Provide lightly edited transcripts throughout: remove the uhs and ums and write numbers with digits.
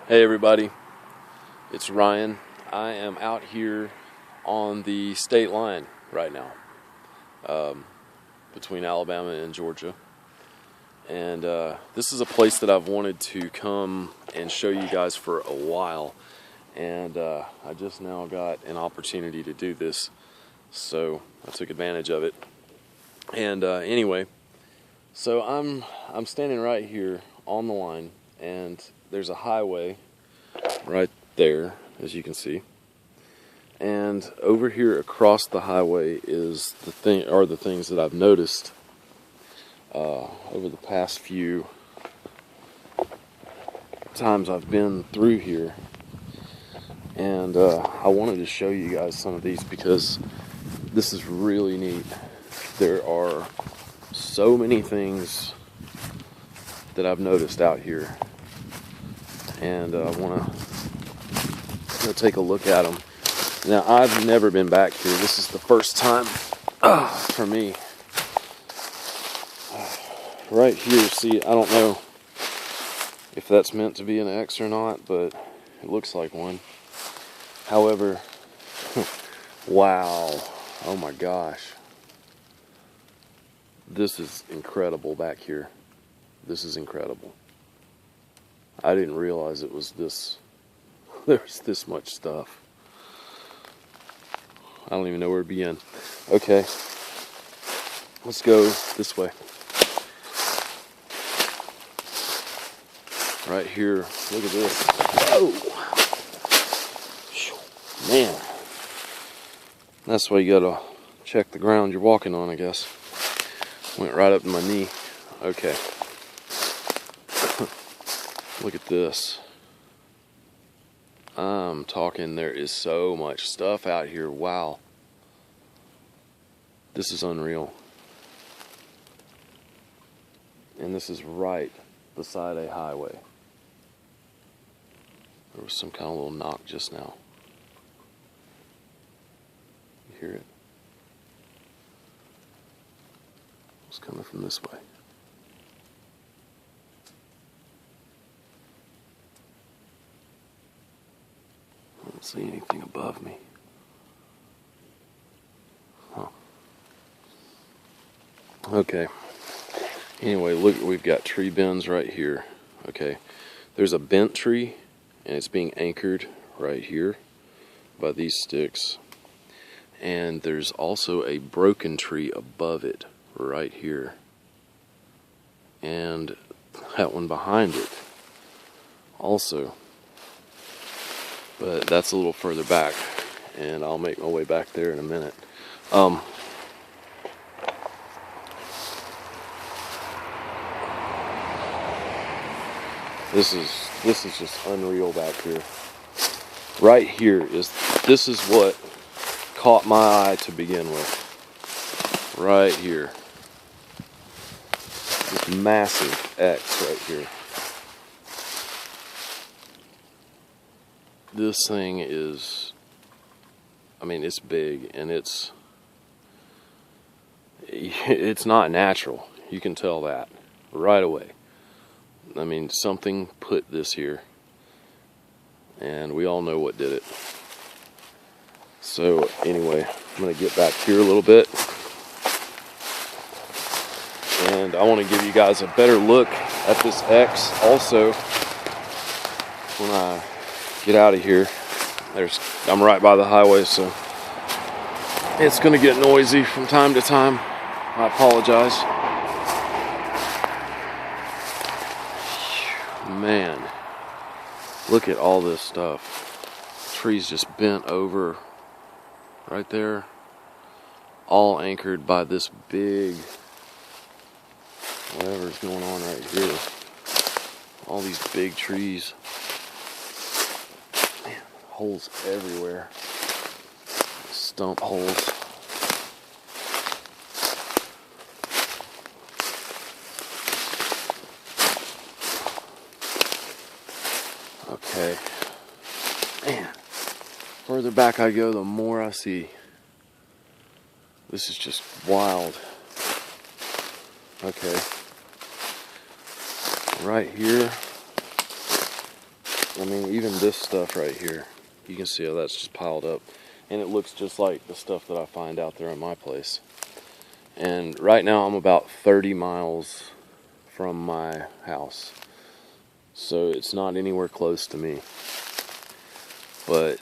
Hey everybody, it's Ryan. I am out here on the state line right now, between Alabama and Georgia. And this is a place that I've wanted to come and show you guys for a while. And I just now got an opportunity to do this, so I took advantage of it. And anyway, so I'm standing right here on the line, and there's a highway right there, as you can see. And over here across the highway is the things that I've noticed over the past few times I've been through here. And I wanted to show you guys some of these because this is really neat. There are so many things that I've noticed out here, and I want to take a look at them. Now, I've never been back here. This is the first time for me. Right here, see, I don't know if that's meant to be an X or not, but it looks like one. However, wow, oh my gosh. This is incredible back here. This is incredible. I didn't realize it was this. There's this much stuff. I don't even know where to begin. Okay, let's go this way. Right here, look at this. Whoa! Man, that's why you gotta check the ground you're walking on, I guess. Went right up to my knee. Okay. Look at this. I'm talking, there is so much stuff out here. Wow. This is unreal. And this is right beside a highway. There was some kind of little knock just now. You hear it? It's coming from this way. I don't see anything above me. Huh. Okay. Anyway, look, we've got tree bends right here. Okay. There's a bent tree, and it's being anchored right here by these sticks. And there's also a broken tree above it right here. And that one behind it also. But that's a little further back, and I'll make my way back there in a minute. This is just unreal back here. Right here this is what caught my eye to begin with. Right here. This massive X right here. This thing is, I mean, it's big, and it's not natural. You can tell that right away. I mean, something put this here, and we all know what did it. So anyway, I'm going to get back here a little bit, and I want to give you guys a better look at this X also when I get out of here. I'm right by the highway, so it's going to get noisy from time to time. I apologize. Man, look at all this stuff. Trees just bent over right there, all anchored by this big whatever's going on right here. All these big trees. Man, holes everywhere. Stump holes. Okay. Man, further back I go, the more I see. This is just wild. Okay. Right here, I mean, even this stuff right here, you can see how that's just piled up. And it looks just like the stuff that I find out there in my place. And right now I'm about 30 miles from my house. So it's not anywhere close to me. But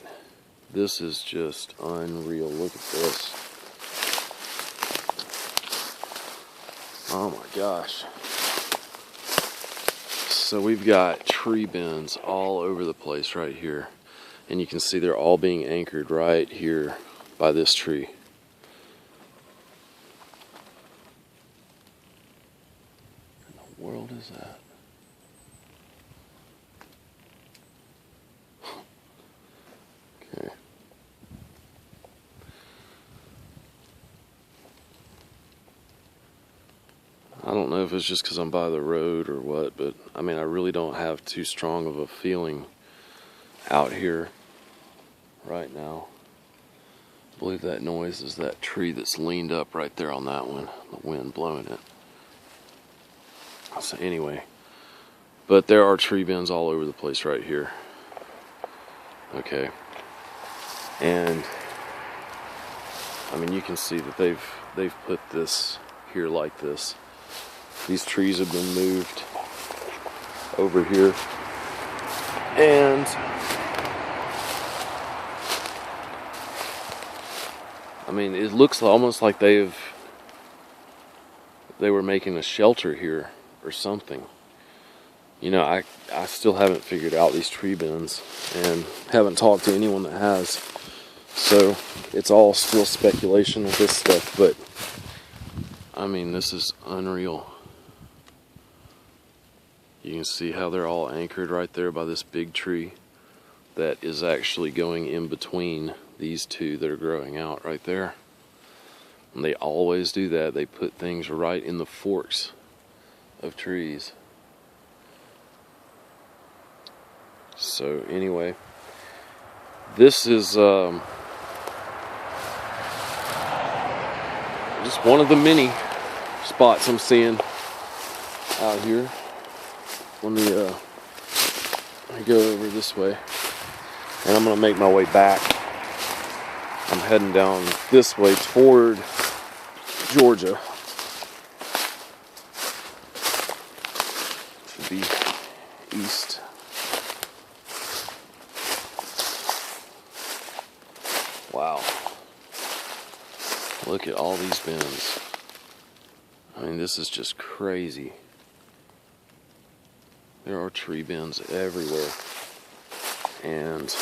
this is just unreal. Look at this. Oh my gosh. So we've got tree bends all over the place right here. And you can see they're all being anchored right here by this tree. What in the world is that? Okay. I don't know if it's just because I'm by the road or what, but I mean, I really don't have too strong of a feeling out here right now. I believe that noise is that tree that's leaned up right there on that one, the wind blowing it. So anyway, but there are tree bends all over the place right here. Okay. And I mean, you can see that they've put this here like this. These trees have been moved over here. And I mean, it looks almost like they were making a shelter here or something. You know, I still haven't figured out these tree bends and haven't talked to anyone that has. So it's all still speculation with this stuff, but I mean, this is unreal. You can see how they're all anchored right there by this big tree that is actually going in between these two that are growing out right there. And they always do that. They put things right in the forks of trees. So anyway, this is just one of the many spots I'm seeing out here. Let me go over this way, and I'm gonna make my way back. I'm heading down this way toward Georgia. Should be east. Wow. Look at all these bends. I mean, this is just crazy. There are tree bends everywhere. And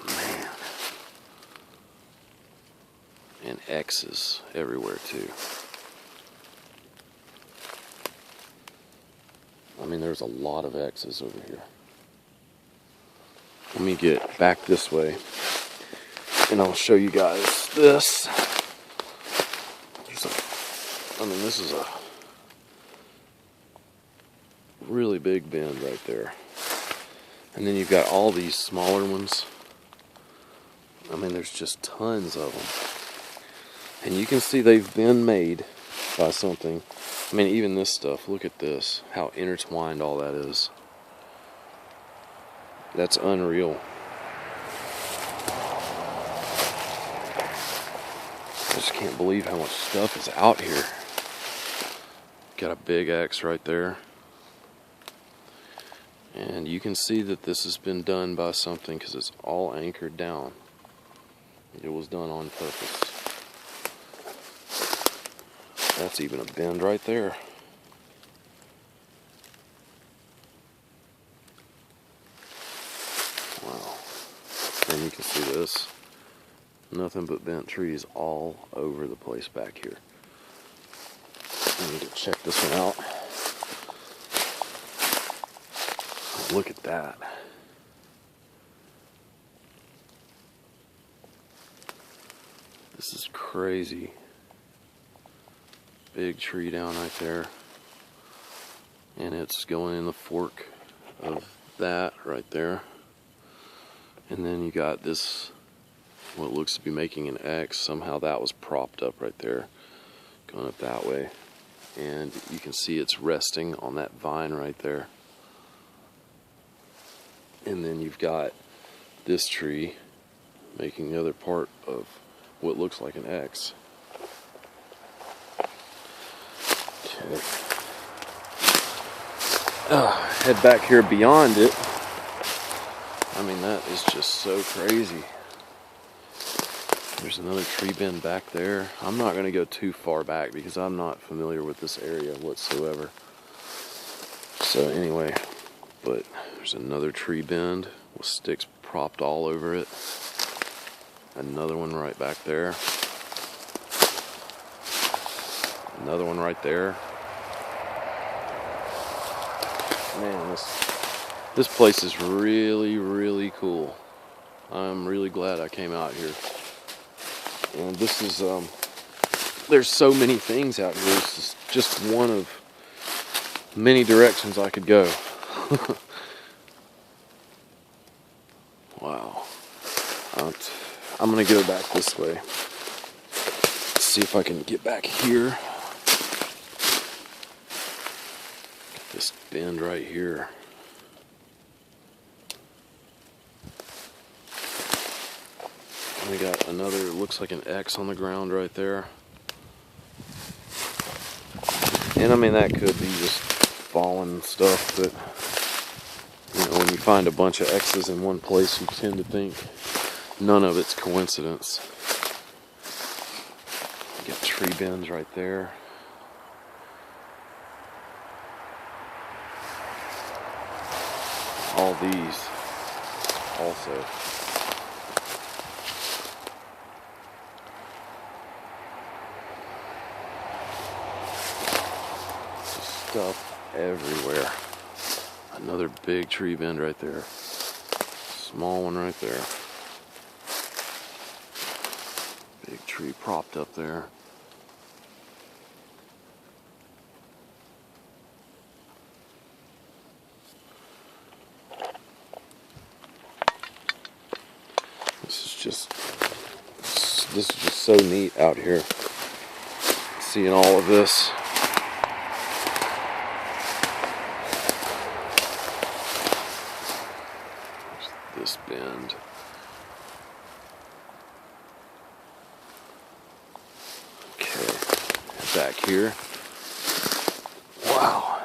man. And X's everywhere too. I mean, there's a lot of X's over here. Let me get back this way and I'll show you guys this. I mean, this is a really big bend right there. And then you've got all these smaller ones. I mean, there's just tons of them. And you can see they've been made by something. I mean, even this stuff, look at this, how intertwined all that is. That's unreal. I just can't believe how much stuff is out here. Got a big X right there. And you can see that this has been done by something because it's all anchored down. It was done on purpose. That's even a bend right there. Wow. And you can see this. Nothing but bent trees all over the place back here. I need to check this one out. Look at that. This is crazy. Big tree down right there. And it's going in the fork of that right there. And then you got this, what looks to be making an X. Somehow that was propped up right there, going up that way. and you can see it's resting on that vine right there. And then you've got this tree making the other part of what looks like an X. Okay. Head back here beyond it. I mean, that is just so crazy. There's another tree bend back there. I'm not going to go too far back because I'm not familiar with this area whatsoever. So anyway, but there's another tree bend with sticks propped all over it. Another one right back there. Another one right there. Man, this place is really, really cool. I'm really glad I came out here. And this is, there's so many things out here. This is just one of many directions I could go. Wow. I'm going to go back this way. Let's see if I can get back here. Got this bend right here. We got another, looks like an X on the ground right there. And I mean, that could be just fallen stuff, but you know, when you find a bunch of X's in one place, you tend to think none of it's coincidence. You got tree bends right there. All these also. Stuff everywhere. Another big tree bend right there. Small one right there. Big tree propped up there. This is just so neat out here. Seeing all of this. This bend. Okay, back here. Wow.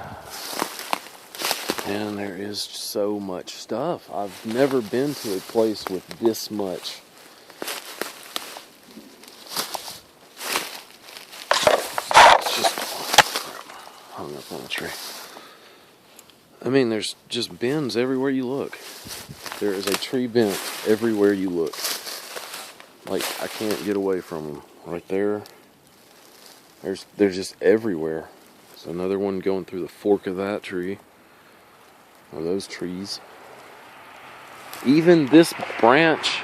And there is so much stuff. I've never been to a place with this much. It's just hung up on a tree. I mean, there's just bends everywhere you look. There is a tree bent everywhere you look. Like, I can't get away from them. Right there. They're just everywhere. There's another one going through the fork of that tree. Or those trees. Even this branch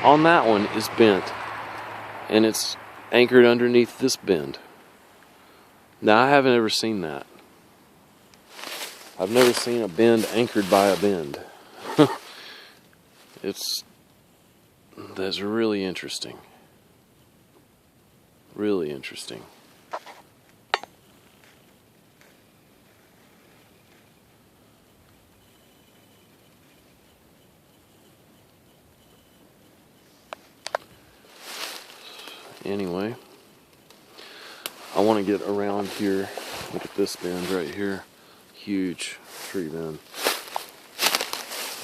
on that one is bent. And it's anchored underneath this bend. Now, I haven't ever seen that. I've never seen a bend anchored by a bend. That's really interesting. Really interesting. Anyway, I want to get around here. Look at this bend right here. Huge tree bend.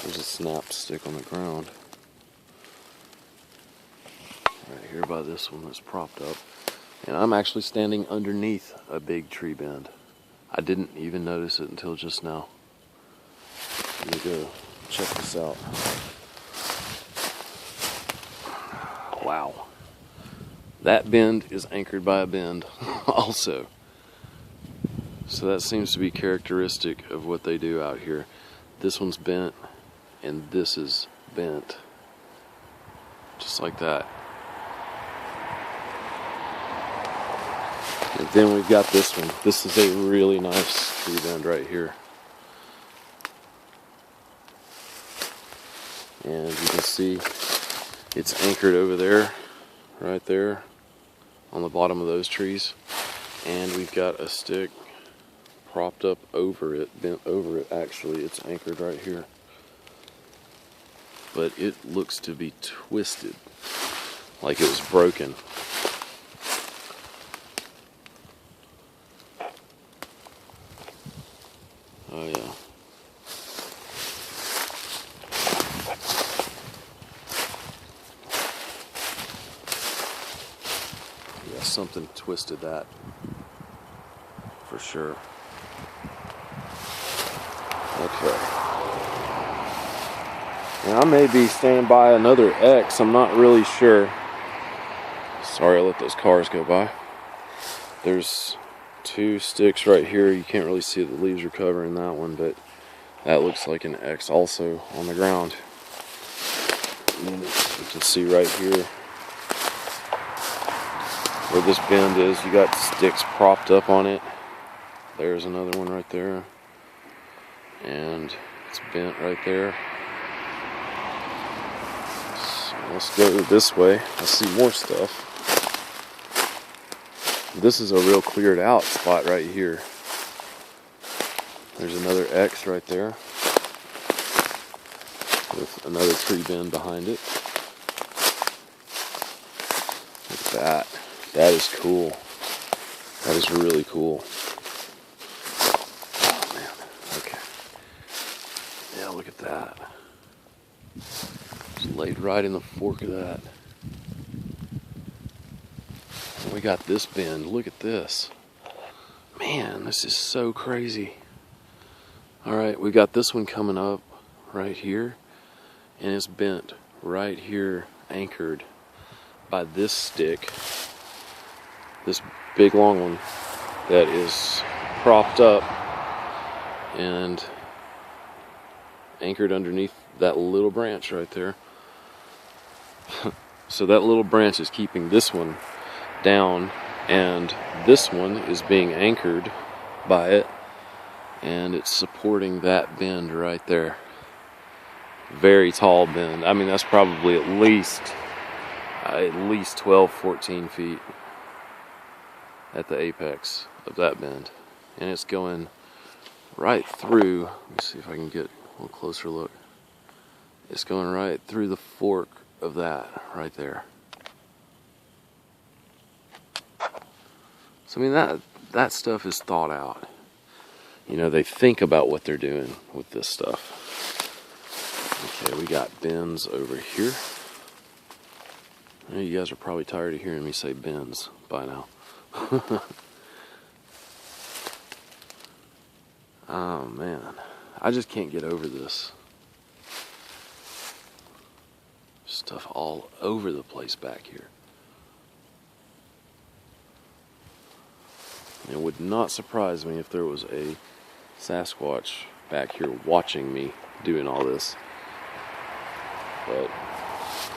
There's a snap stick on the ground. Right here by this one that's propped up. And I'm actually standing underneath a big tree bend. I didn't even notice it until just now. Let me go check this out. Wow. That bend is anchored by a bend also. So that seems to be characteristic of what they do out here. This one's bent and this is bent. Just like that. And then we've got this one. This is a really nice tree bend right here. And you can see it's anchored over there, right there, on the bottom of those trees. And we've got a stick propped up over it, bent over it. Actually, it's anchored right here. But it looks to be twisted, like it was broken. Oh yeah. Yeah, something twisted that for sure. Okay. Now I may be standing by another X, I'm not really sure. Sorry I let those cars go by. There's two sticks right here. You can't really see the leaves are covering that one, but that looks like an X also on the ground. And you can see right here where this bend is, you got sticks propped up on it. There's another one right there. And it's bent right there. So let's go this way. I see more stuff. This is a real cleared out spot right here. There's another X right there with another tree bend behind it. Look at that. That is cool. That is really cool. Oh man. Okay. Yeah, look at that. It's laid right in the fork of that. And we got this bend. Look at this. Man, this is so crazy. Alright, we got this one coming up right here. And it's bent right here, anchored by this stick. This big long one that is propped up and anchored underneath that little branch right there. So that little branch is keeping this one down, and this one is being anchored by it, and it's supporting that bend right there. Very tall bend. I mean, that's probably at least 12, 14 feet at the apex of that bend. And it's going right through, let me see if I can get a little closer look. It's going right through the fork of that right there. So I mean, that stuff is thought out. You know, they think about what they're doing with this stuff. Okay, we got bends over here. You guys are probably tired of hearing me say bends by now. Oh man, I just can't get over this. Stuff all over the place back here. It would not surprise me if there was a Sasquatch back here watching me doing all this. But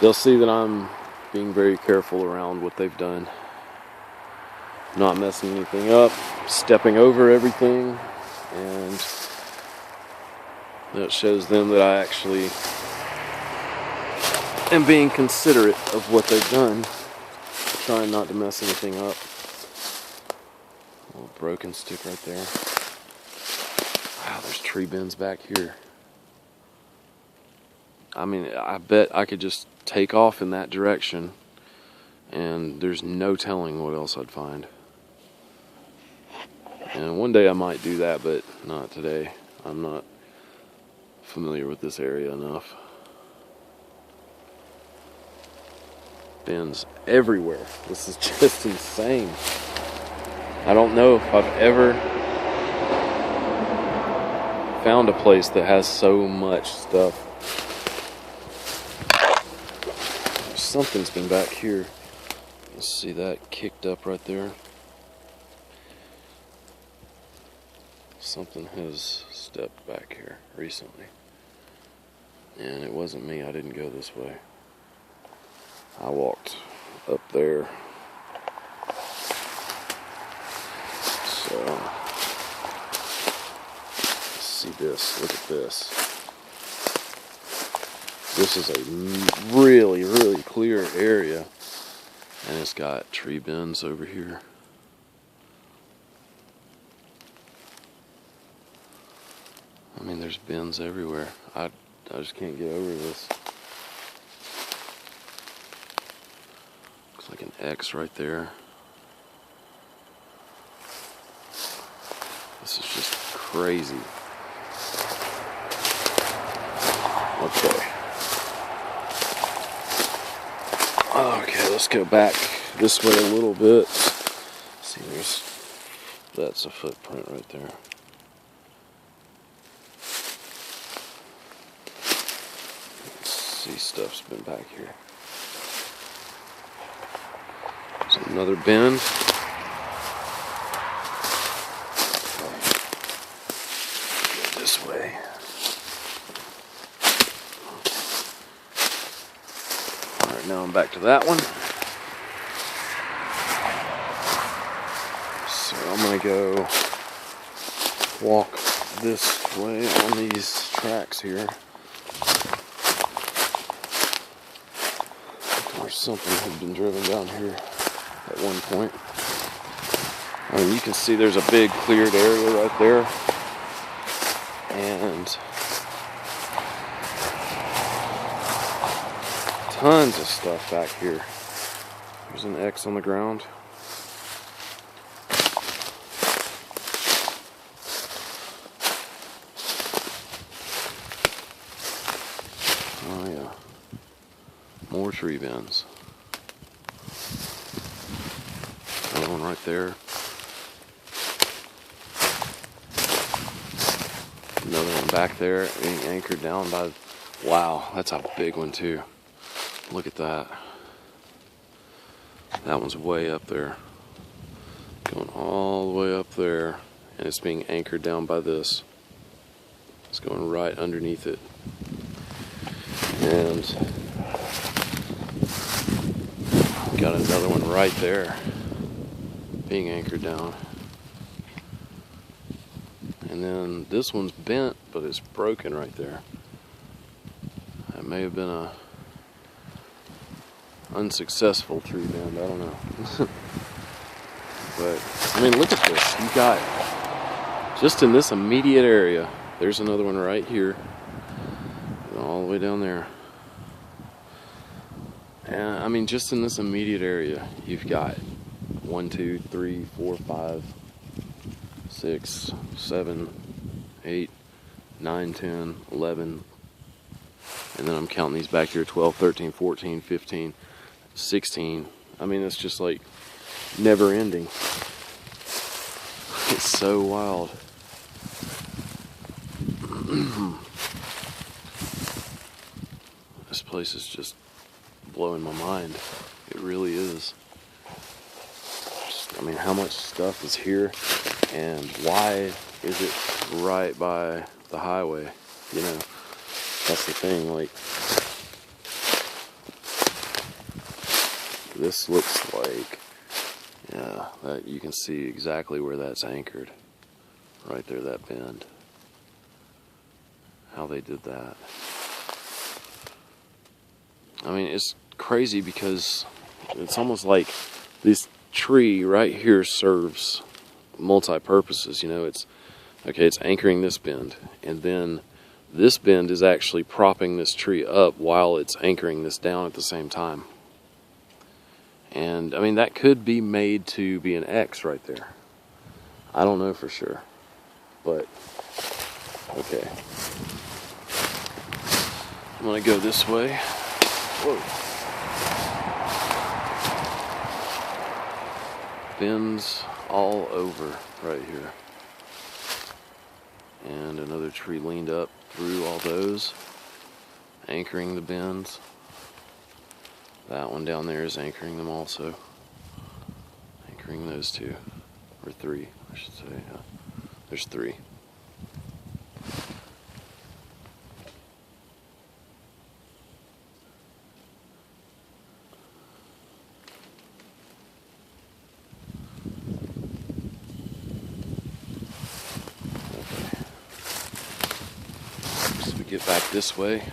they'll see that I'm being very careful around what they've done. Not messing anything up, stepping over everything, and that shows them that I actually am being considerate of what they've done, trying not to mess anything up. A little broken stick right there. Wow, there's tree bends back here. I mean, I bet I could just take off in that direction and there's no telling what else I'd find. And one day I might do that, but not today. I'm not familiar with this area enough. Bends everywhere. This is just insane. I don't know if I've ever found a place that has so much stuff. Something's been back here. Let's see that kicked up right there. Something has stepped back here recently. And it wasn't me, I didn't go this way. I walked up there. So, let's see this, look at this. This is a really, really clear area. And it's got tree bends over here. I mean, there's bends everywhere. I just can't get over this. Looks like an X right there. This is just crazy. Okay. Okay, let's go back this way a little bit. See, that's a footprint right there. See, stuff's been back here. So another bend. Go this way. Alright, now I'm back to that one. So I'm going to go walk this way on these tracks here. Or something had been driven down here at one point. I mean, you can see there's a big cleared area right there. And tons of stuff back here. There's an X on the ground. Oh yeah. More tree bends. Another one right there. Another one back there being anchored down by... Wow, that's a big one too. Look at that. That one's way up there. Going all the way up there. And it's being anchored down by this. It's going right underneath it. And got another one right there being anchored down. And then this one's bent, but it's broken right there. That may have been a unsuccessful tree bend, I don't know. But, I mean, look at this. You got, just in this immediate area, there's another one right here. All the way down there. And, I mean, just in this immediate area, you've got 1, 2, 3, 4, 5, 6, 7, 8, 9, 10, 11, and then I'm counting these back here, 12, 13, 14, 15, 16. I mean, it's just like never ending. It's so wild. This place is just blowing my mind. It really is. I mean, how much stuff is here, and why is it right by the highway? You know, that's the thing. Like, this looks like, yeah, that you can see exactly where that's anchored. Right there, that bend. How they did that. I mean, it's crazy because it's almost like this tree right here serves multi-purposes. You know, it's okay, it's anchoring this bend, and then this bend is actually propping this tree up while it's anchoring this down at the same time. And I mean, that could be made to be an X right there. I don't know for sure, but okay. I'm gonna go this way. Whoa. Bends all over right here. And another tree leaned up through all those, anchoring the bends. That one down there is anchoring them also. Anchoring those two. Or three, I should say. Yeah. There's three. Get back this way.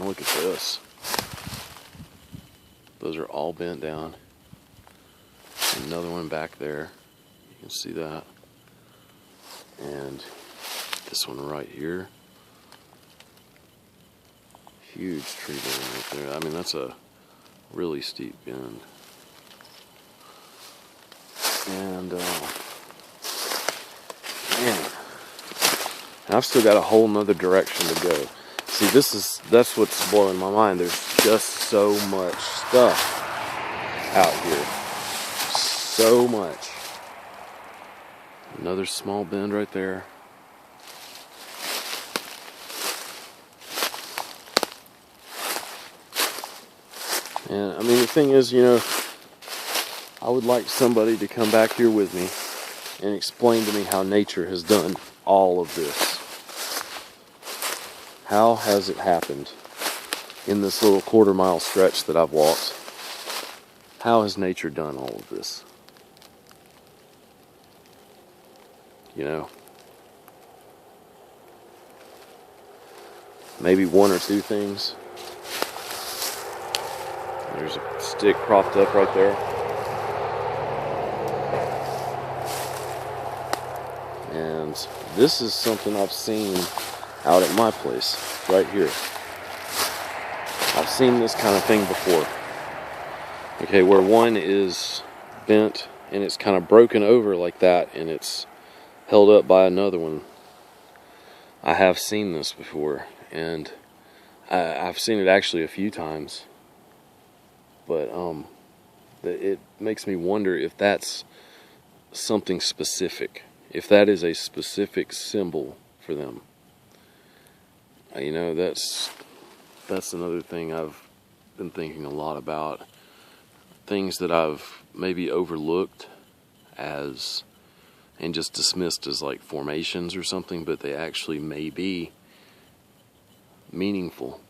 Look at this. Those are all bent down. Another one back there. You can see that. And this one right here. Huge tree bend right there. I mean, that's a really steep bend. And, man, and I've still got a whole nother direction to go. See, that's what's blowing my mind. There's just so much stuff out here. So much. Another small bend right there. And, I mean, the thing is, you know, I would like somebody to come back here with me and explain to me how nature has done all of this. How has it happened in this little quarter-mile stretch that I've walked? How has nature done all of this? You know, maybe one or two things. There's a stick propped up right there. And this is something I've seen out at my place, right here. I've seen this kind of thing before. Okay, where one is bent and it's kind of broken over like that and it's held up by another one. I have seen this before, and I've seen it actually a few times. But it makes me wonder if that's something specific. If that is a specific symbol for them. You know, that's another thing I've been thinking a lot about. Things that I've maybe overlooked as and just dismissed as like formations or something, but they actually may be meaningful.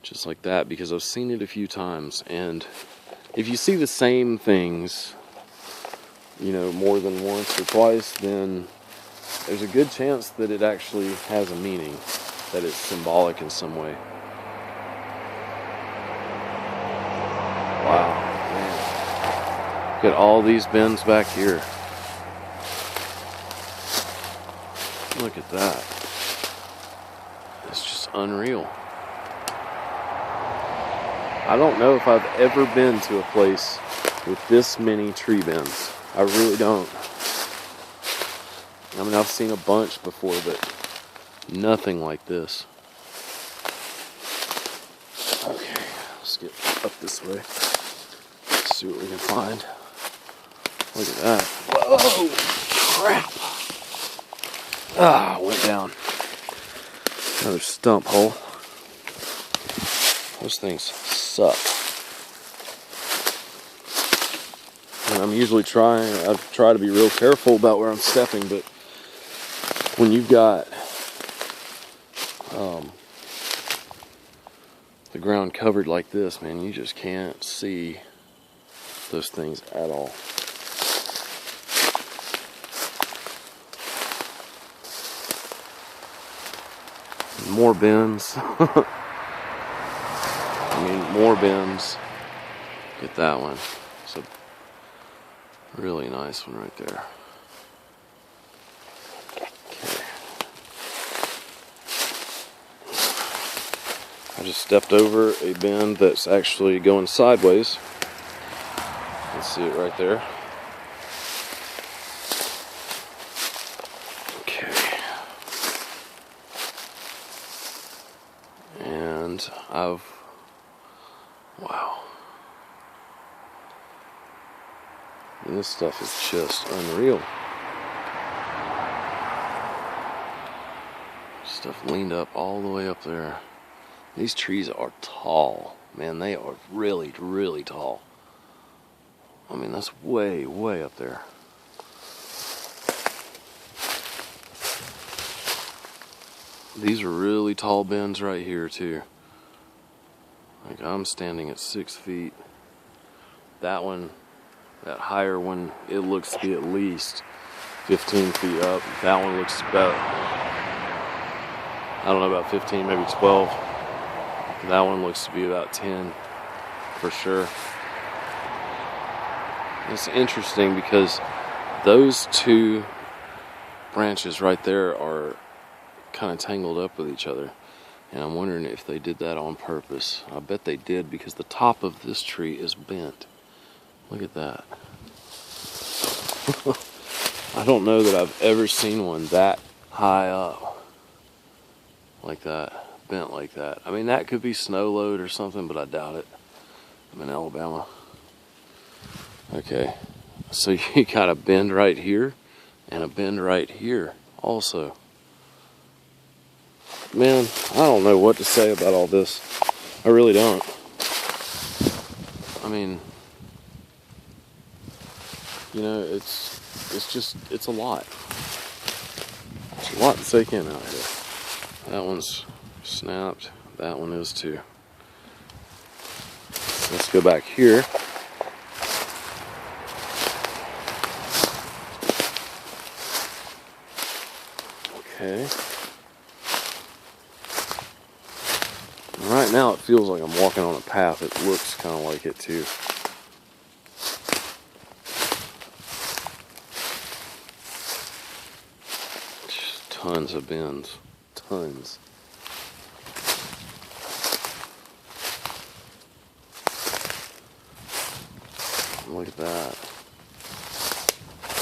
Just like that, because I've seen it a few times, and if you see the same things, you know, more than once or twice, then there's a good chance that it actually has a meaning, that it's symbolic in some way. Wow, man. Look at all these bends back here. Look at that. It's just unreal. I don't know if I've ever been to a place with this many tree bends. I really don't. I mean, I've seen a bunch before, but nothing like this. Okay, let's get up this way. Let's see what we can find. Look at that. Whoa! Crap! Ah, went down. Another stump hole. Those things suck. And I'm usually I try to be real careful about where I'm stepping, but when you've got the ground covered like this, man, you just can't see those things at all. More bends. I mean, more bends. Get that one. It's a really nice one right there. Okay. I just stepped over a bend that's actually going sideways. Let's see it right there. Okay. And wow. And this stuff is just unreal. Stuff leaned up all the way up there. These trees are tall. Man, they are really, really tall. I mean, that's way, way up there. These are really tall bends right here, too. Like, I'm standing at 6 feet. That one, that higher one, it looks to be at least 15 feet up. That one looks about, I don't know, about 15, maybe 12. That one looks to be about 10 for sure. It's interesting because those two branches right there are kind of tangled up with each other. And I'm wondering if they did that on purpose. I bet they did, because the top of this tree is bent. Look at that. I don't know that I've ever seen one that high up. Like that. Bent like that. I mean, that could be snow load or something, but I doubt it. I'm in Alabama. Okay. So you got a bend right here and a bend right here also. Man, I don't know what to say about all this. I really don't. I mean, you know, it's a lot. It's a lot to take in out here. That one's snapped. That one is too. Let's go back here. Okay. Right now it feels like I'm walking on a path. It looks kind of like it too. Just tons of bends. Tons. Look at that.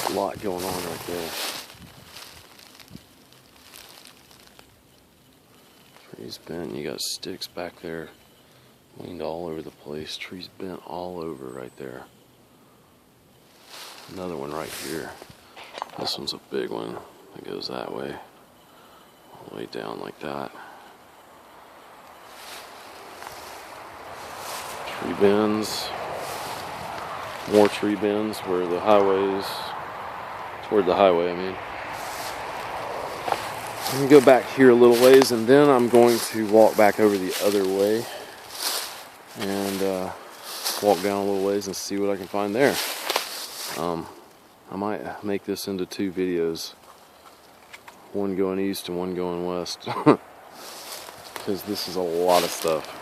A lot going on right there. Trees bent, you got sticks back there leaned all over the place. Trees bent all over right there. Another one right here. This one's a big one. It goes that way. All the way down like that. Tree bends. More tree bends where the highways, toward the highway, I mean. I'm going to go back here a little ways, and then I'm going to walk back over the other way and walk down a little ways and see what I can find there. I might make this into 2 videos, one going east and one going west, because this is a lot of stuff.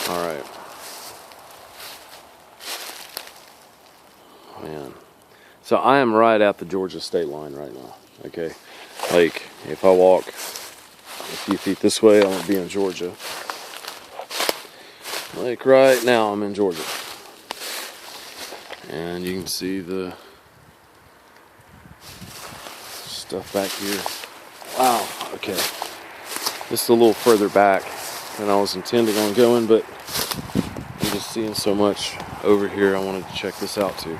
Alright. Man. So I am right at the Georgia state line right now, okay? Like, if I walk a few feet this way, I'm gonna be in Georgia. Like right now, I'm in Georgia. And you can see the stuff back here. Wow, okay. This is a little further back than I was intending on going, but I'm just seeing so much over here. I wanted to check this out too.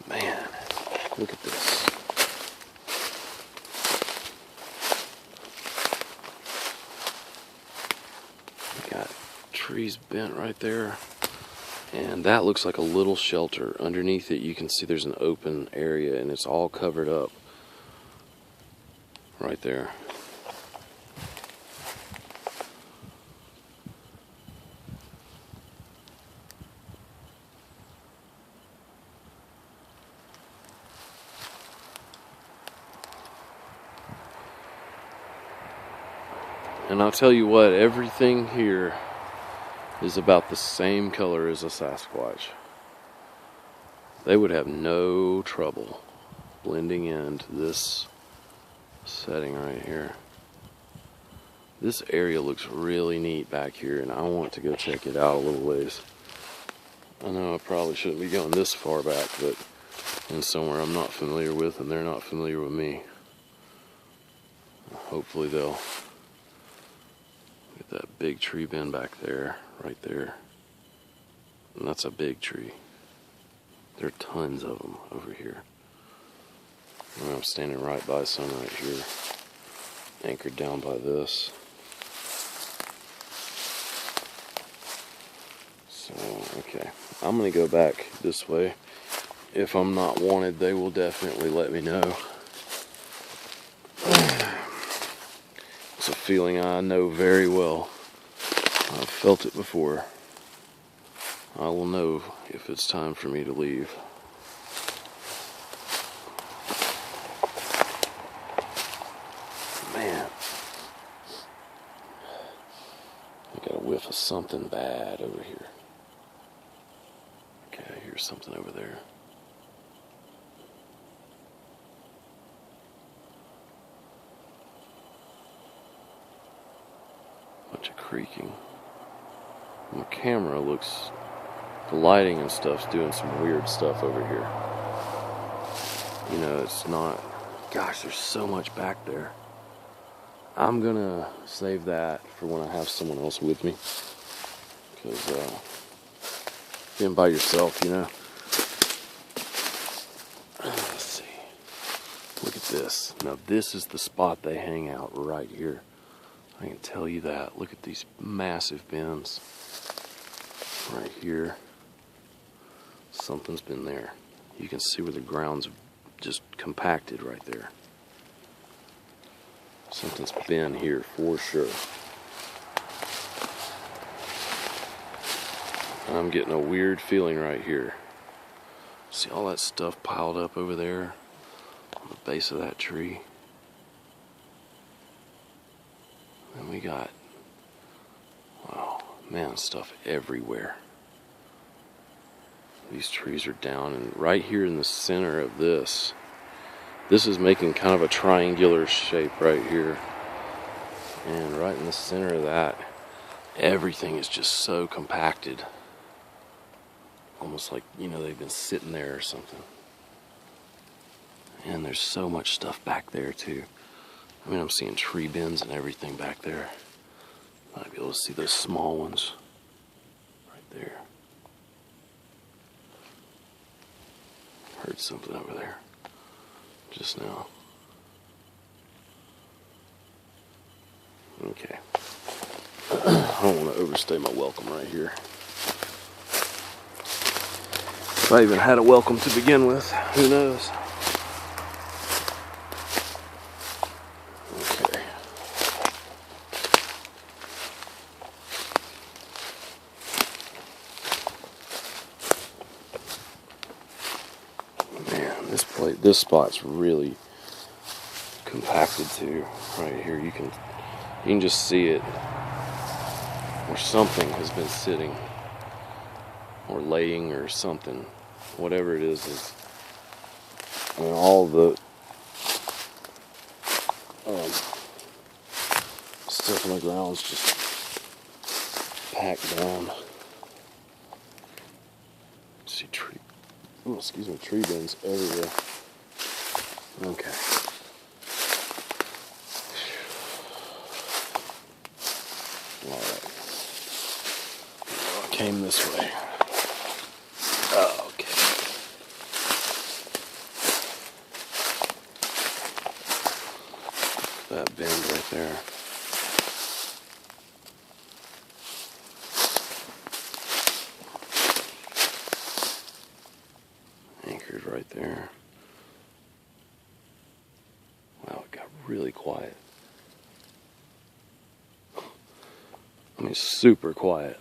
Man, look at this. We got trees bent right there. And that looks like a little shelter. Underneath it, you can see there's an open area, and it's all covered up right there. And I'll tell you what, everything here is about the same color as a Sasquatch. They would have no trouble blending into this setting right here. This area looks really neat back here, and I want to go check it out a little ways. I know I probably shouldn't be going this far back, but in somewhere I'm not familiar with and they're not familiar with me. Hopefully they'll get that big tree bend back there, right there. And that's a big tree. There are tons of them over here. And I'm standing right by some right here, anchored down by this. So, okay, I'm gonna go back this way. If I'm not wanted, they will definitely let me know. It's a feeling I know very well. I've felt it before. I will know if it's time for me to leave. Man, I got a whiff of something bad over here. there's something over there. Bunch of creaking. My camera looks, the lighting and stuff's doing some weird stuff over here. You know, it's not, gosh, there's so much back there. I'm gonna save that for when I have someone else with me. Because being by yourself, you know. Let's see. Look at this. Now this is the spot they hang out right here. I can tell you that. Look at these massive bins. Right here. Something's been there. You can see where the ground's just compacted right there. Something's been here for sure. I'm getting a weird feeling right here. See all that stuff piled up over there on the base of that tree? And we got, wow, man, stuff everywhere. These trees are down, and right here in the center of this is making kind of a triangular shape right here. And right in the center of that, everything is just so compacted. Almost like, you know, they've been sitting there or something. And there's so much stuff back there too. I mean, I'm seeing tree bins and everything back there. Might be able to see those small ones right there. Heard something over there just now. Okay. I don't want to overstay my welcome right here. If I even had a welcome to begin with, who knows? Okay. Man, this spot's really compacted too. Right here, you can just see it where something has been sitting or laying or something. Whatever it is I mean, all the stuff on the ground's just packed down. See tree bins everywhere. Okay. Alright. I came this way. Oh, okay. That bend right there. Anchored right there. Wow, it got really quiet. I mean, super quiet.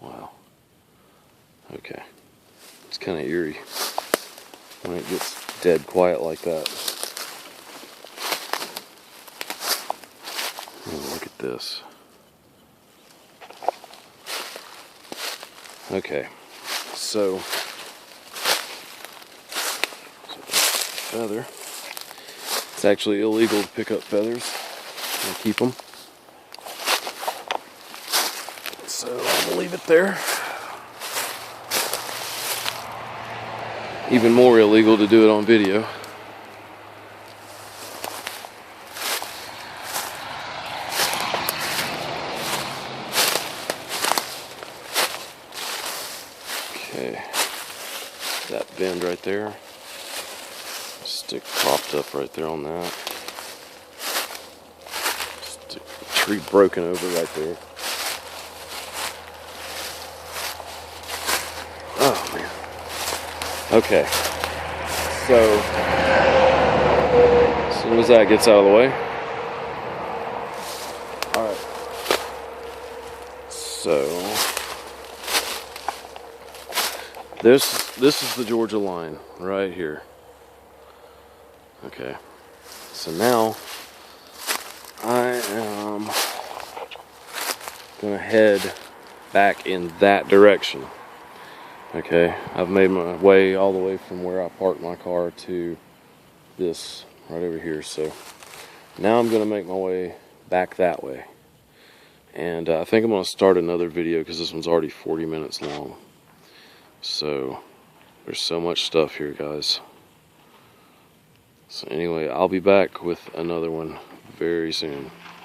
Wow. Okay. It's kind of eerie when it gets dead quiet like that. Oh, look at this. Okay, so feather. It's actually illegal to pick up feathers and keep them. So I'm gonna leave it there. Even more illegal to do it on video. Okay, that bend right there, stick propped up right there on that, tree broken over right there. Oh man. Okay, so as soon as that gets out of the way, alright, so This is the Georgia line right here. Okay, so now I am gonna head back in that direction. Okay, I've made my way all the way from where I parked my car to this right over here. So now I'm gonna make my way back that way. And I think I'm gonna start another video because this one's already 40 minutes long. So there's so much stuff here, guys. So anyway, I'll be back with another one very soon.